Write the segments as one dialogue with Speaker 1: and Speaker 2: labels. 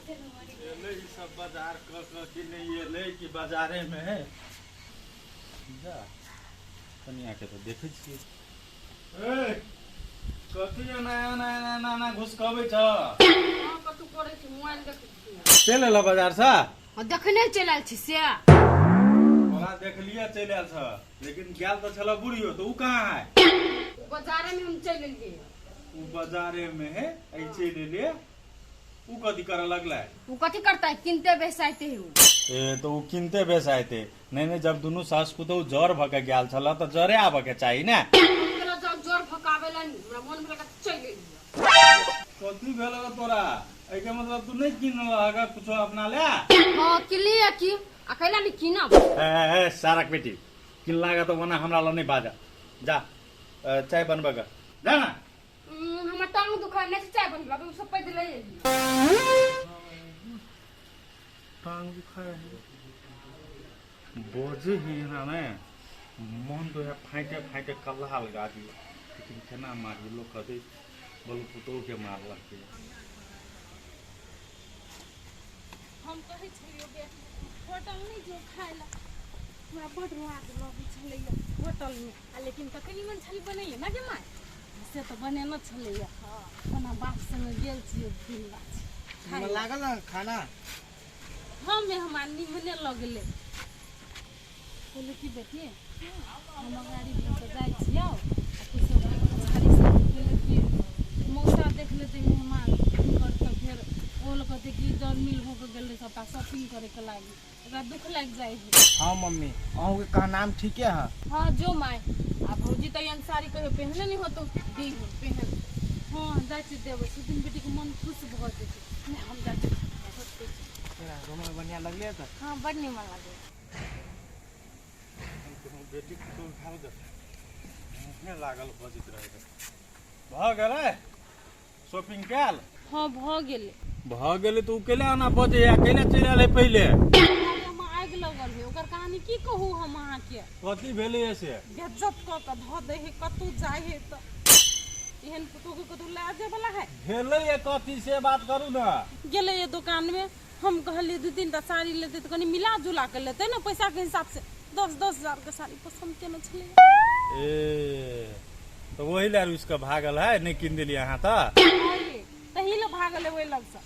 Speaker 1: ये सब बाजार कि नहीं ये ले कि बाजारे में है जा कनिया के तो देखे छिए ए कथि नया नया नाना घुस कबै छ
Speaker 2: हां कतु करे छी मोबाइल देखै छी
Speaker 1: चल ल बाजार सा
Speaker 2: देखने चल आल छी से
Speaker 1: ओला देख लिया चल आल छ लेकिन गेल तो छला बुढ़ियो तो उ कहां है
Speaker 2: बाजारे में हम चल लिए
Speaker 1: उ बाजारे में है ऐसे ले ले उ कथि करे लगला
Speaker 2: वो कथि करता है किनते बेसाइते ही
Speaker 1: ए तो उ किनते बेसाइते नहीं जब दुनु सास को तो जर भके गेल छला तो जरे आबे के चाहिए ना
Speaker 2: हमरा जब जोर फकावेला नहीं हमरा मन में लगा चल लिए
Speaker 1: कथि भेल तोरा ए के मतलब तू नहीं किन लगा कुछ अपना ले
Speaker 2: हां किलिए की अकेला नहीं किनब
Speaker 1: ए सारक बेटी किन लागा तो वना हमरा ल नहीं बाजा जा चाय बनबा जा ना
Speaker 2: हम टांग दुकान में से चाय बनला अब सब पैदल ले
Speaker 1: टांग दुखाए बोझे ही ना ने मन तो है फाटे फाटे कल्ला लगा दी लेकिन केना मारी लोग कहते बोल पुतो के मार लगते
Speaker 3: हम कहे छलियो बे होटल नहीं जो खाइला हमरा बड रात लगे छलैया होटल में लेकिन कते निमन छली बनैले ना के माय से तो बने न छलैया खाना बाप संग गेल छियै दिन बात
Speaker 4: हमरा लागल ना खाना
Speaker 3: हम मेहमान निमने लगले बोले की बेटी हम गाड़ी में जाय छियै आ कुछ छाड़ी से बोले की मौसा देख लेते मेहमान कर तो फिर ओल कहते कि जल मिल हो के गेल सबटा शॉपिंग करे के लागी ओकरा दुख लाग जाय है
Speaker 4: हां मम्मी अहू के का नाम ठीक है
Speaker 3: हां जो माय आ भौजी तो यन साड़ी कहियो पहनले नहीं हो तो दी पहन हां जाय छी देबे सुदिन बेटी के मन खुश भ जेते नहीं हम जाय छी
Speaker 4: तेरा रोमा बढ़िया लगले त
Speaker 3: हां बड़ निमन लागे
Speaker 1: बेटी तो खाल दे ने लागल बजित रहे भ गेलै शॉपिंग कैल
Speaker 3: हां भ गेले
Speaker 1: तो अकेले आना बजे अकेले चल आले पहले
Speaker 3: हम आग लगल है ओकर कहानी की कहू हम अहाँ के
Speaker 1: कथि भेलै से
Speaker 3: बेइज्जत क के ध दे है कतु जाय है त एहन पुतो के कतु लाजे वाला है
Speaker 1: भेलै कथि से बात करू ना
Speaker 3: गेले ये दुकान में हम कहलिए दू तीन टा साड़ी लेते तो कनी मिला जुला के लेते ना पैसा के हिसाब से 10-10 हजार के साड़ी पसंद केना छले
Speaker 1: ए तो वही लार उसका भागल है नहीं किन दिली अहाँ त
Speaker 3: तही ले भागल है ओइ लग से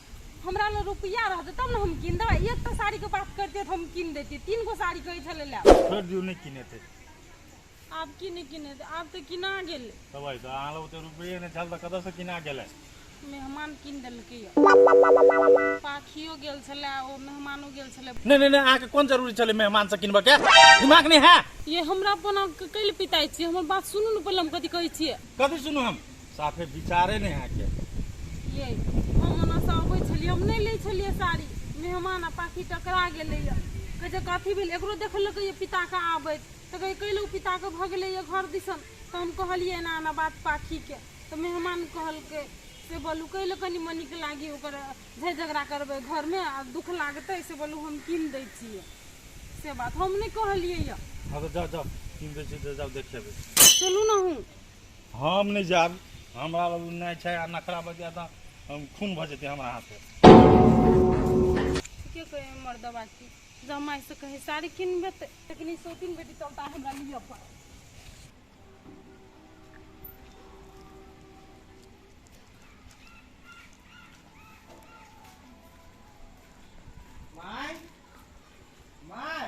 Speaker 3: हमरा ल रुपया रहते तब ना हम किन देबे एक तो साड़ी के बात करते तो हम किन देती 3 गो साड़ी कहि छले ले
Speaker 1: फिर दियो नहीं किने थे
Speaker 3: आप किने किने आप तो किना गेले
Speaker 1: तब तो अहाँ लोग तो रुपये नहीं चल त कदा से किना गेलै
Speaker 3: मेहमान किन देलकै पाखियो गेल छले ओ मेहमानो गेल छले
Speaker 1: नहीं आके कौन जरूरी चले मेहमान से किनबा के दिमाग नहीं है
Speaker 3: ये हमरा बना कैल पिताई छी हमर बात सुनू न पहले हम कथि कहै छियै
Speaker 1: कथि सुनू हम साफे विचारे नहीं है के
Speaker 3: ये हम ओना से आबै छलियै हम नहीं ले छलियै साड़ी मेहमान आ पाखी टकरा गेलै कहे जे कथि भेल एकरो देखलकै ये पिता के आबै त कहे कैलौ पिता के भ गेलै ये घर दिसन त हम कहलियै ना ना बात पाखी के त मेहमान कहलकै से बोलू कैलो कनी मनी के लागी ओकर झै झगड़ा करबै घर में आ दुख लागतै से बोलू हम किन दै छियै से बात हम नहीं कहलियै ये
Speaker 1: हां तो जाओ किन दे छी जाओ देखेबे
Speaker 3: चलू ना हूं
Speaker 1: हम नहीं जाब हमरा नहीं छै आ नखरा बजा त हम खून भ जेते हमरा हाथ से
Speaker 3: के कहे मर्दवा की जमाई से कहे साड़ी किनबे लेकिन शॉपिंग बेटी चलता हमरा लिए पर
Speaker 4: माय माय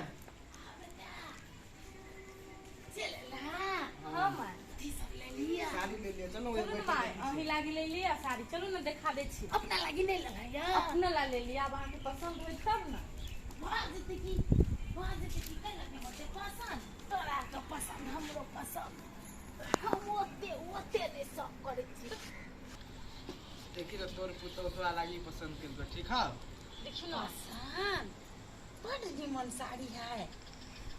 Speaker 4: साड़ी ले लिया चलो एक बैठ
Speaker 3: अही लागी ले लिया साड़ी चलो ना दिखा दे छी
Speaker 2: अपना लगी नहीं लगा
Speaker 3: अपना ला ले लिया अब आके पसंद होई तब ना
Speaker 2: वहां जते की कल लगे मते पसंद तोरा तो पसंद हमरो पसंद हम ओते ने सब करे छी
Speaker 4: देखी तो तोर पुतो तोरा लागी पसंद कर ठीक है
Speaker 2: देखी ना सान बड़ निमन साड़ी है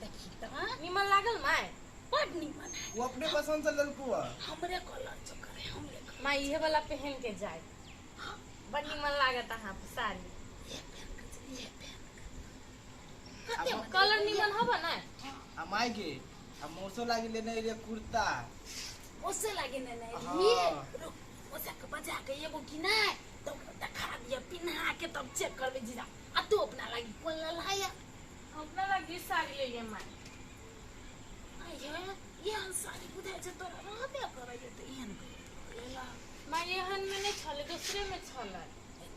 Speaker 2: देखी तो
Speaker 3: निमन लागल माय
Speaker 2: बड़ निमन है
Speaker 4: वो अपने पसंद से ललकू
Speaker 2: हमरे कलर से करे हमरे
Speaker 3: माय ये वाला पहन के जाए बड़ निमन लागत हां साड़ी कलर निमन हबा ना
Speaker 4: आ माय के आ मोसो लागी लेने रे कुर्ता
Speaker 2: ओसे लागे ना
Speaker 4: हाँ।
Speaker 2: ये रुक ओसे के बजा के एगो की ना तो दिखा दिया पिन्हा के तब चेक करबे जीजा आ तू अपना लागी कोन लाया
Speaker 3: अपना लगी साड़ी ले लिए माई
Speaker 2: ये साड़ी बुझाइ छ तोरा रहबे करे त एहन लेला
Speaker 3: माई एहन में नहीं छले दूसरे में छले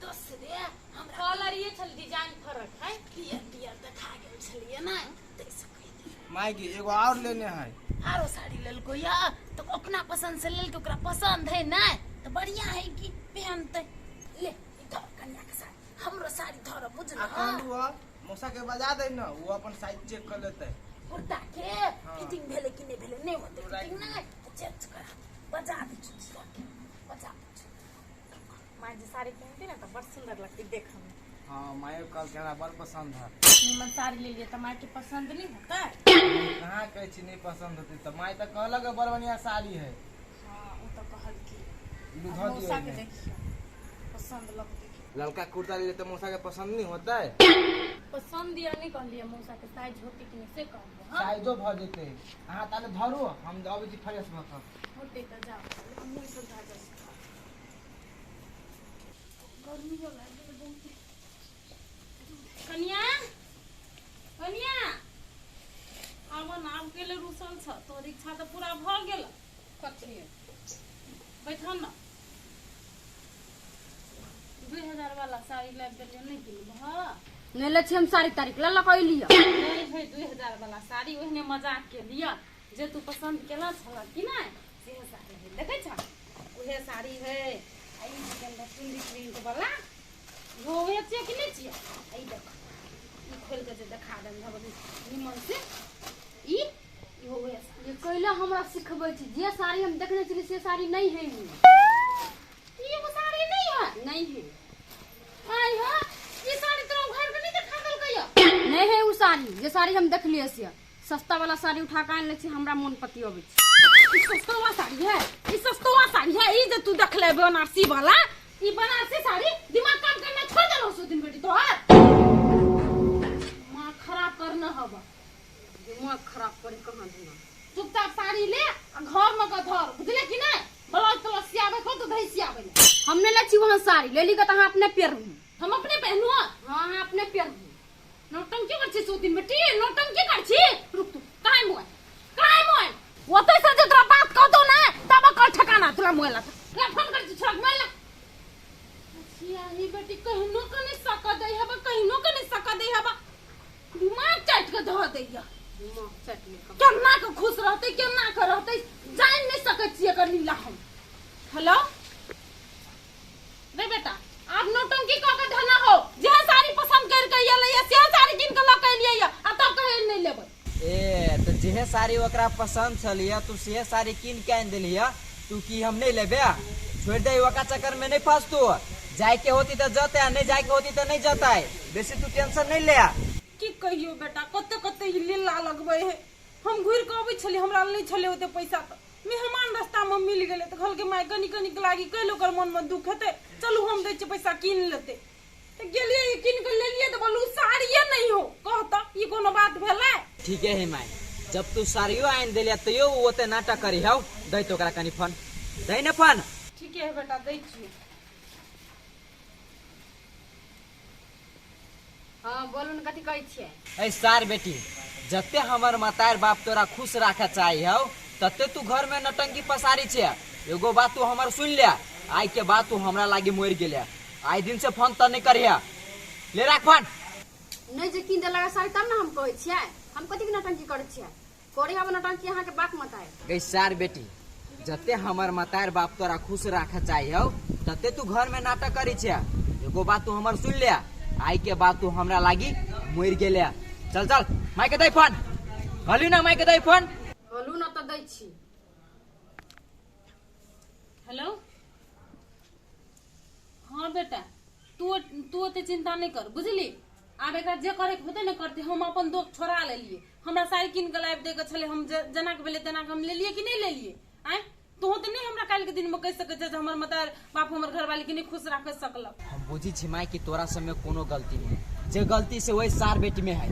Speaker 2: दूसरे हमरा
Speaker 3: कलर ये छल डिजाइन फरक है
Speaker 2: पियर पियर दिखा गेल छलिए ना तैसे कहि दे
Speaker 4: माई के एगो और लेने है।
Speaker 2: आरो साड़ी लेल को या तो अपना पसंद से लेल के ओकरा पसंद है ना तो बढ़िया है कि पहनते ले इधर कन्या के साथ हमरो साड़ी धर बुझल
Speaker 4: कहलू हो मौसा के बजा दे ना वो अपन साइज चेक कर लेते।
Speaker 2: कुर्ता के फिटिंग भेले कि नहीं भेले नहीं होते फिटिंग ना तो चेक करा बजा दे छुट्टी बजा दे
Speaker 3: माई जी साड़ी पहनती ना तो बड़ सुंदर लगती देखने में।
Speaker 4: हाँ माई कल के हमरा बड़ पसंद है।
Speaker 3: निमन साड़ी ले लिए तो माई के पसंद नहीं होता
Speaker 4: कहाँ कहे छी नहीं पसंद होती तो माई तो कहलक बड़ बढ़िया साड़ी है।
Speaker 3: हाँ वो तो कहल की
Speaker 4: लू धो
Speaker 3: मौसा के
Speaker 4: दियो
Speaker 3: देखियो पसंद लगती
Speaker 4: लड़का कुर्ता ले तो मौसा के पसंद नहीं होता है।
Speaker 3: पसंद दिया नहीं कह लिया मौसा के साइज होती कि नहीं से कह दिया हाँ
Speaker 4: साइजो भ जेते अहाँ ताले धरू हम अबै छी फ्रेश भऽ कऽ।
Speaker 3: होते तो जाओ लेकिन मुंह से जा जा गर्मी हो लागे बहुत कन्या कन्या अब नाम के ले रुसल छ तोर इच्छा तो पूरा भ गेल कथी बैठन ना 2000 वाला साड़ी ले देलिए नहीं किन हां
Speaker 5: नहीं ले हम साड़ी तारीख ला लकई लिया
Speaker 3: नहीं है 2000 वाला साड़ी ओहने मजाक के लिया जे तू पसंद केला छला कि ना से साड़ी है देखे छ ओहे साड़ी है आई के चुंदी प्रिंट वाला वो वेचे कि नहीं छिया आई देख ई खोल के जे दिखा दम भगवान निमन से ई हो गया
Speaker 5: ये कहला हमरा सिखबै छी जे साड़ी हम देखने चली से साड़ी नहीं है
Speaker 3: ये वो साड़ी नहीं है
Speaker 5: नहीं है
Speaker 3: आई है ये साड़ी तो घर के नहीं दिखा दल कहियो
Speaker 5: नहीं है वो साड़ी जे साड़ी हम देख लिए से सस्ता वाला साड़ी उठा के आन ले छी हमरा मन पति अबै छी
Speaker 3: ई सस्तवा साड़ी है ई सस्तवा साड़ी है ई जे तू देख ले बनारसी वाला ई बनारसी साड़ी दिमाग काम करना छोड़ देलो सो दिन बेटी तोहर मां खराब करना हवा
Speaker 5: दिमाग खराब करे कहां दिना
Speaker 3: चुपचाप साड़ी ले आ घर में का धर बुझले कि नहीं ब्लाउज तो सियाबे को तो धई सियाबे
Speaker 5: हम ने ले छी वहां साड़ी ले ली का तहां अपने पैर हूं
Speaker 3: हम अपने पहनु
Speaker 5: हां हां अपने पैर हूं
Speaker 3: नौटंकी कर छी सो दिन बेटी नौटंकी कर छी रुक तू काय मोय वो तो से जरा बात कर दो ना तब कल ठिकाना तुला मोयला ले फोन कर छी छक मोयला छिया ही बेटी कहनो कने सका दई हबा कहनो कने सका दई हबा दिमाग चाट के धो दैया
Speaker 5: दिमाग चटनी का
Speaker 3: केना के खुश रहते केना के रहते जान नहीं सकै छिए कर लीला हम हेलो रे बेटा आप नौटंकी क के धना हो जे साड़ी पसंद कर के ये ले से साड़ी किन के ल के लिए आ तब कहे नहीं लेबै
Speaker 6: ए तो जेहे साड़ी ओकरा पसंद छलिया तू से साड़ी किन के आन देलिया तू की हम नहीं लेबे छोड़ दे ओका चक्कर में नहीं फंस तू जाए के होती तो जते नहीं जाए के होती तो नहीं जता है बेसी तू टेंशन नहीं ले
Speaker 3: की कहियो बेटा कते कते लीला लगबै है हम घुर के अबै छली हमरा नहीं छले ओते पैसा त मेहमान रास्ता में मिल गेले त घर के माय कनी कनी के लागी कैलो कर मन में दुख हेते चलू हम दै छ पैसा किन लेते त गेलिए किन के लेलिए त बोलू साड़िए नहीं हो कहता ई कोनो बात भेलै
Speaker 6: ठीक है माई जब तू साड़ियो आन देलिया तैयो ओते नाटक करी हौ दै तो ओकरा कनी फोन दै न फोन
Speaker 3: ठीक है बेटा दै छी
Speaker 5: हां बोलू न कथि कहै छियै
Speaker 6: ए सार बेटी जते हमर मातार बाप तोरा खुश राखे चाहि हौ तते तू घर में नटंकी पसारी छे एगो बात तू हमर सुन ले आई के बाद तू हमरा लागी मोर गेले आई दिन से फोन त नहीं करिया ले राख फोन
Speaker 5: नहीं जे किन देला साड़ी तब ना हम कहै छियै हम कथि के नटंकी करै छियै कोरी हम नटंकी यहां के बात मत आए
Speaker 6: गई सार बेटी जते हमर मातार बाप तोरा खुश राखे चाहि हौ तते तू घर में नाटक करी छे एगो बात तू हमर सुन ले आई के बाद तू हमरा लागी मोर गेले चल चल माई के दई फोन हली ना माई के दई फोन
Speaker 5: बोलू न त दै छी
Speaker 3: हेलो हाँ बेटा तू ओते चिंता नहीं कर बुझली आब एकरा जे करे के होते न करते हम अपन दोख छोड़ा लेलिए हमरा साड़ी किन के लाइव दे के छले हम जना के भेले तना के हम लेलिए कि नहीं लेलिए आय तो होते नहीं हमरा काल के दिन में कह सके जे हमर माता बाप हमर घर वाली के नहीं खुश रख सकल
Speaker 6: हम बुझी छी माई कि तोरा सब में कोनो गलती नहीं जे गलती से वही सार बेटी में है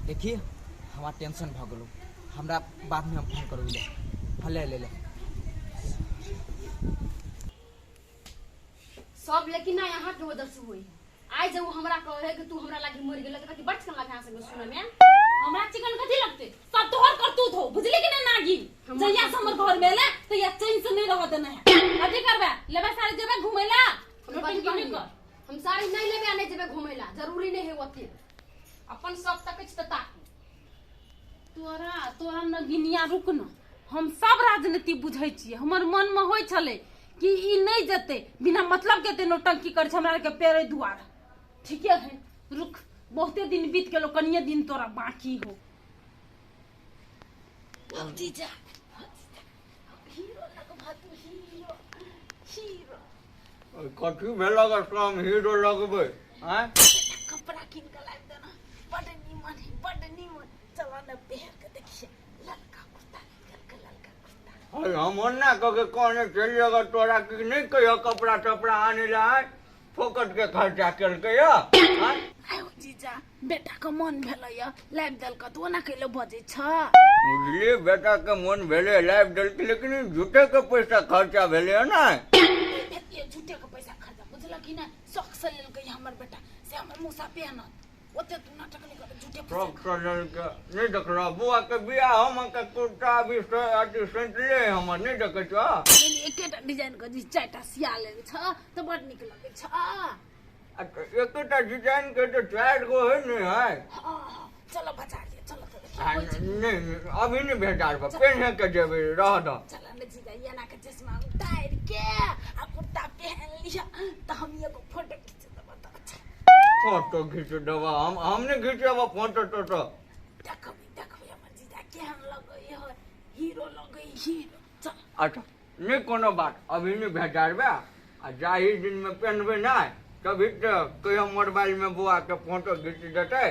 Speaker 6: देखिए हमारा टेंशन भ गेलो हमरा बाद में हम फोन करू ले ले ले
Speaker 5: सब लेकिन ना यहाँ के वजह से हुई आई जब वो हमरा कहे कि तू हमरा लागी मर गेल त कथि बड़ चिकन लागे यहाँ से सुने में
Speaker 3: हमरा चिकन कथी लगते सब तोहर करतूत हो बुझली कि ना नागी जहिया से हमर घर में ले तो या चैन से नहीं रह देना है कथी करबे लेबे सारे जेबे घुमेला
Speaker 5: हम हम साड़ी नहीं लेबे आ नहीं जेबे घुमेला जरूरी नहीं है ओते अपन सब तक त ताकू
Speaker 3: तोरा न गिनिया रुक न हम सब राजनीति बुझै छियै हमर मन में होय छले कि ई नहीं जते बिना मतलब के ते नौटंकी कर हमरा के पेरे दुआर ठीके है रुक बहुते दिन बीत गेलो कनिए दिन तोरा बाकी हो
Speaker 2: जीजा हीरो लगबा तू हीरो हीरो
Speaker 1: कथी भेला का काम हीरो लगबे हैं
Speaker 2: कपड़ा किन के लाग देना बड़ नीमन चला न पहन के देखिए ललका कुर्ता ललका कुर्ता
Speaker 1: अरे हम ना कह कौन चलिएगा तोरा की नहीं कहियो कपड़ा टपड़ा आने ला फोकट के खर्चा कर के
Speaker 2: आयो जीजा बेटा के मन भेलैया लाइव दल का तो ना कैलो बजे छ
Speaker 1: बुझलिए बेटा के मन भेले लाइव दल के लेकिन झूठे के पैसा खर्चा भेले ना
Speaker 2: ये झूठे के पैसा खर्चा बुझल कि ना शौक से लेल के हमर बेटा से हमर मुसा पहनत ओते तू नाटक नहीं कर झूठे पैसा
Speaker 1: नहीं देख रहा बुआ के बियाह हम के कुर्ता भी सेंट ले हम नहीं देखे छ
Speaker 2: एकेटा डिजाइन के जी चारटा सिया लेबे छ तो बड़ निक लगे छ
Speaker 1: एकटा डिजाइन के तो 4 गो है नहीं है
Speaker 2: चलो बचा लिए चलो तो
Speaker 1: नहीं अभी नहीं भेटा पहने के देवे रह दो
Speaker 2: चलो न जीजा ये ना के चश्मा उतार के आ कुर्ता पहन लिया तो हम एगो फोटो खींच देबो तो अच्छा
Speaker 1: फोटो खींच देबो हमने खींचबो फोटो तो
Speaker 2: देखबे हमर जीजा केहन लगई है हीरो लगई हीरो चल
Speaker 1: अच्छा नहीं कोनो बात अभी नहीं भेटारबे आ जाही दिन में पहनबे ना तभी तो कहियो मोबाइल में बुआ के फोटो खींच देते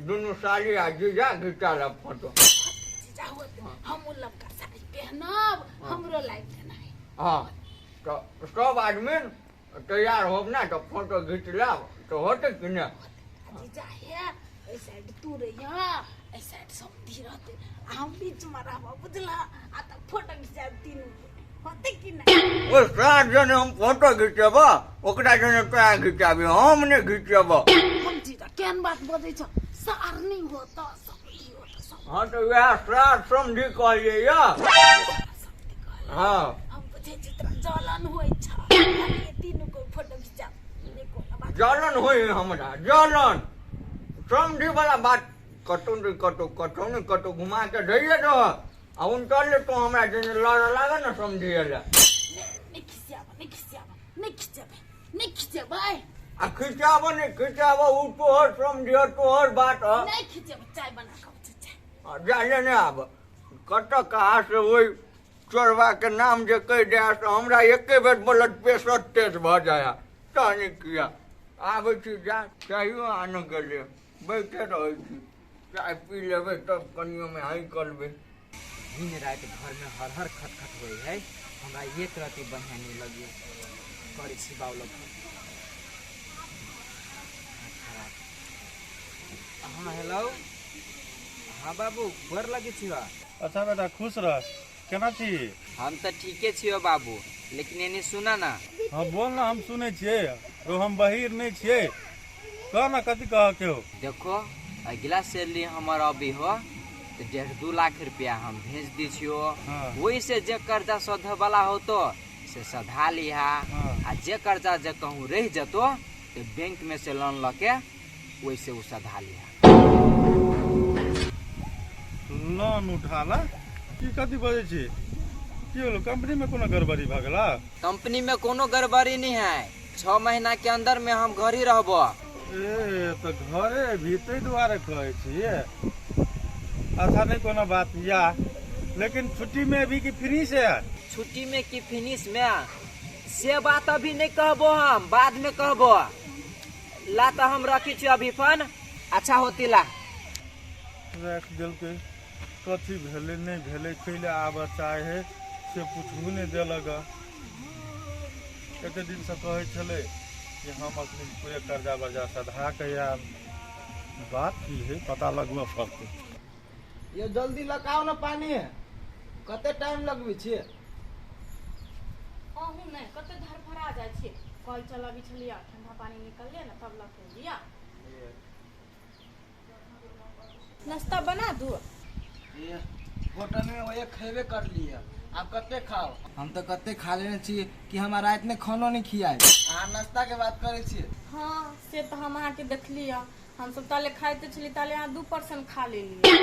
Speaker 1: दोनों साली आ जीजा खींचा ला फोटो
Speaker 2: जीजा हो हम लड़का साड़ी पहनब हमरो लाइक देना है
Speaker 1: हाँ तो सब आदमी तैयार हो ना तो फोटो खींच ला तो होते कि ना
Speaker 2: जीजा है ए साइड तू रहिया ए साइड सब दी रहते हम बीच में रहबो बुझला आ त फोटो खींचा तीनों होते कि ना
Speaker 1: ओ 7 जने हम फोटो खींचबो ओकरा जने पैसा खींचाबे हम नहीं खींचबो
Speaker 2: हम जीजा केन बात बजै छ सार नहीं होता सब ही होता सब
Speaker 1: हाँ तो वह श्राद्ध समझी कहलिए या हाँ
Speaker 2: हम बुझे चित्र जलन होय छ ये तीनों को फोटो खींचा देखो ना बात
Speaker 1: जलन होई हमरा जलन समझी वाला बात कटो नहीं कटो घुमा के धैर्य रह आ उनटले तो हमरा जने लड़ लागे ना समझिएला
Speaker 2: नहीं खींचे भाई
Speaker 1: आ खिंचाबो नहीं खिंचाबो उ तोहर समझियो तोहर बात ह
Speaker 2: नहीं खींचे चाय बना के चाय
Speaker 1: जाने नहीं आब कत कहा से वही चोरवा के नाम जे कह दे तो हमरा एके बेर ब्लड प्रेशर तेज भ जाया तनी किया आबै छी जा चाहिए आने के लिए बैठे रहे छी चाय पी लेबै तब कनियो में हाई करबै
Speaker 6: दिन रात घर में हर हर खटखट होई है हमरा एक रति बढ़िया नहीं लगे करे छी बाउल हाँ हेलो हाँ बाबू गोर लगे छी
Speaker 1: अच्छा बेटा खुश रह केना छी
Speaker 6: हम तो ठीके छियो बाबू लेकिन एने सुना ना
Speaker 1: हाँ बोल ना हम सुने छिए तो हम बहिर नहीं छिए कह ना कथी कह के हो
Speaker 6: देखो अगला सैलरी हमारा अभी हो तो 1.5-2 लाख रुपया हम भेज दी छियो
Speaker 1: हाँ।
Speaker 6: वही से जे कर्जा सध वाला हो तो से सधा लिहा
Speaker 1: हाँ।
Speaker 6: आ जे कर्जा जे कहूँ रह जतो तो बैंक में से लोन लके वही से उ सधा लिहा
Speaker 1: लोन उठाला की कथी बजे छी की होलो कंपनी में कोनो गड़बड़ी भ गेला
Speaker 6: कंपनी में कोनो गड़बड़ी नहीं है 6 महीना के अंदर में हम घर ही रहबो
Speaker 1: ए तो घरे भीतर दुआरे कहै छिए अच्छा नहीं कोनो बात या लेकिन छुट्टी में भी कि फ्री से है
Speaker 6: छुट्टी में की फिनिश में से बात अभी नहीं कहबो हम बाद में कहबो ला तो हम रखी छी अभी फोन अच्छा होती ला
Speaker 1: रख दिल के कथी भेले नहीं भेले कैले आब चाहे से पूछबू नहीं देलक कते दिन से कहै छले कि हम अपने पूरे कर्जा वर्जा सधा के या बात की है पता लगबा पड़ते
Speaker 4: ये जल्दी लगाओ ना पानी कते टाइम लगबे छे
Speaker 3: अहू नहीं कते धर भरा जाय छे कल चला भी छलिया ठंडा पानी निकल लिया ना तब लग लिया नाश्ता बना दू
Speaker 4: ये होटल में वही खेबे कर लिया। आप कते खाओ? हम तो कते खा लेने चाहिए कि हमारा रात में खानो नहीं खियाए। अहाँ नाश्ता के बात करे छिए।
Speaker 3: हाँ से तो हम अहाँ के देख लिया हम सब ताले खाते छली ताले यहाँ 2% खा ले लिया।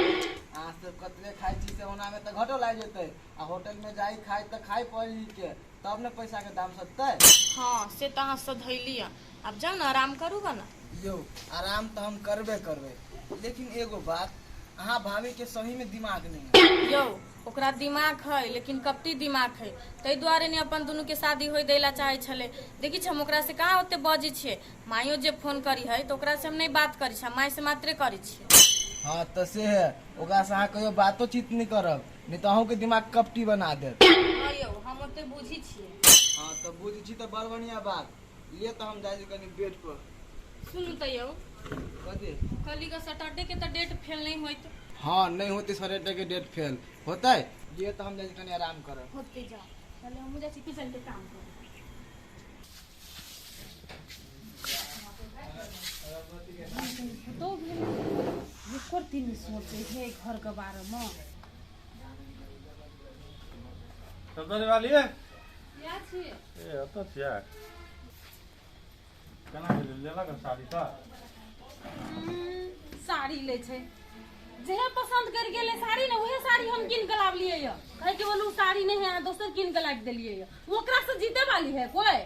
Speaker 4: अहाँ सब कतले खाई छी से ओना में तो घटो लाग जेतै। आ होटल में जाई खाई तो खाई पड़ी के तब ने पैसा के दाम सधतै।
Speaker 3: हाँ से तो अहाँ सधैली अब जाओ ना आराम करूगा ना।
Speaker 4: यो आराम तो हम करबे करबे लेकिन एगो बात अहाँ भाभी के सही में दिमाग नहीं है।
Speaker 3: यो ओकरा दिमाग है लेकिन कपटी दिमाग है तै दुआरे ने अपन दुनू के शादी होई दैला चाहे छले। देखी हम ओकरा से कहाँ ओते बजे छे माइयो जे फोन करी है तो ओकरा से हम नहीं बात करी छे माई से मात्रे करी छे।
Speaker 4: हाँ तो से है ओकरा से अहाँ कहियो बातो चीत नहीं करब नहीं तो अहूँ के दिमाग कपटी बना देत।
Speaker 3: हाँ यो हम ओते बुझी छिए।
Speaker 4: हाँ तो बुझी छी तो बड़ बढ़िया बात ये तो हम जाए कनी बेड पर।
Speaker 3: सुनू तो यो
Speaker 4: कथी?
Speaker 3: कल का सैटरडे के तो डेट फेल नहीं होइत।
Speaker 4: हाँ नहीं होती सैटरडे के डेट फेल होता है ये तो हम जाए कनी आराम करब।
Speaker 3: होते जाओ चले हम जा किचन के काम करो। तो ये करती नहीं सोचे है घर के बारे में।
Speaker 1: सब्जी वाली है
Speaker 3: या छी
Speaker 1: ए अत छिया केना लेला का साड़ी का
Speaker 3: साड़ी ले छे जेहे पसंद कर गेले साड़ी ना वहे साड़ी हम किन के लाव लिए य कहे के बोलू साड़ी नहीं है दोसर किन के लाग देलिए य ओकरा से जीते वाली है कोई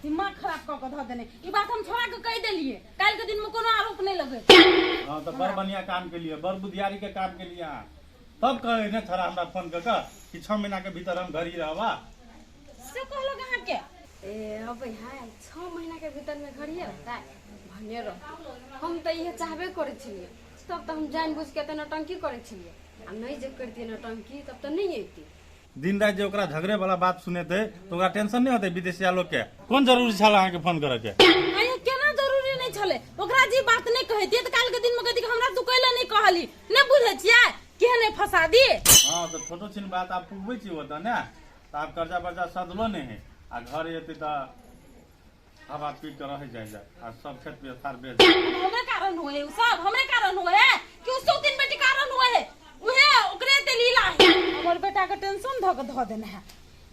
Speaker 3: दिमाग खराब क के ध देने ई बात हम छोड़ा के कह देलिए काल के दिन में कोनो आरोप नहीं लगे।
Speaker 1: हां तो बड़ बढ़िया काम के लिए बड़ बुधियारी के काम के लिए तब कहे ने थोड़ा हमरा फोन कर कि 6 महीना के भीतर हम घर ही रहबा
Speaker 3: से कहलो कहां के
Speaker 5: ए अब है 6 महीना के भीतर में घर ही रहता है भने रह हम तो ये चाहबे करे छलिए तब तो हम जानबूझ के तो नौटंकी करे छलिए आ नहीं जब करती नौटंकी तब तो नहीं अइती।
Speaker 1: दिन रात जो ओकरा झगड़े वाला बात सुने थे तो ओकरा टेंशन नहीं होते विदेशी वालों के कौन जरूरी छल अहाँ के फोन करे के
Speaker 3: अरे केना जरूरी नहीं छले ओकरा जी बात नहीं कहती त काल के दिन में कहती हमरा तू कहले नहीं कहली नहीं बुझे छियै केहने फसा दी।
Speaker 1: हां तो छोटो छिन बात आप पुगबै छी होता ना तो आप कर्जा वर्जा सदलो नहीं है आ घर एते त हवा पी के रह जाए आ सब खेत पे सार बेच
Speaker 3: हमरे कारण हुए सब हमरे कारण हुए कि उसो दिन बेटी कारण हुए उहे ओकरे ते लीला है हमर बेटा के टेंशन ध देना है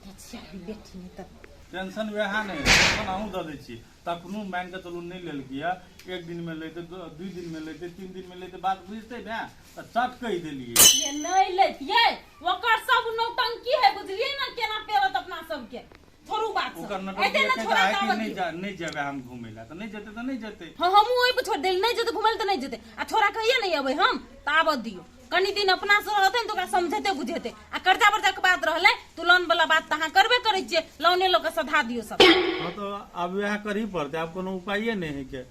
Speaker 3: देखिए बेटी ने त
Speaker 1: टेंशन वह नहीं टेंशन अहूँ दे दी तखनू मान के चलू नहीं लेल किया 1 दिन में लेते 2 दिन में लेते 3 दिन में लेते बात बुझते ना तो चट कह दिलिए
Speaker 3: ये नहीं लेतिए ओकर सब नौटंकी है बुझलिए ना केना पेरत अपना सब के छोड़ू बात
Speaker 1: ओकर
Speaker 3: सब
Speaker 1: नटक
Speaker 3: ऐते ना छोड़ा
Speaker 1: है कि
Speaker 3: दावत
Speaker 1: नहीं जेबे हम घूमे ला तो नहीं जेते तो नहीं जेते
Speaker 3: हां हम ओइ पे छोड़ देल नहीं जते घुमल त नहीं जते आ छोरा कहिए नहीं अबे हम ताबत दियो कनी दिन अपना से रहते तो ओकरा समझते बुझेते आ कर्जा वर्जा के बात रहले तू लोन वाला बात तहां करबे करै छे लोने लोग के सधा दियो सब।
Speaker 1: हां तो अब वह कर ही पड़ते अब कोनो उपाय नहीं है के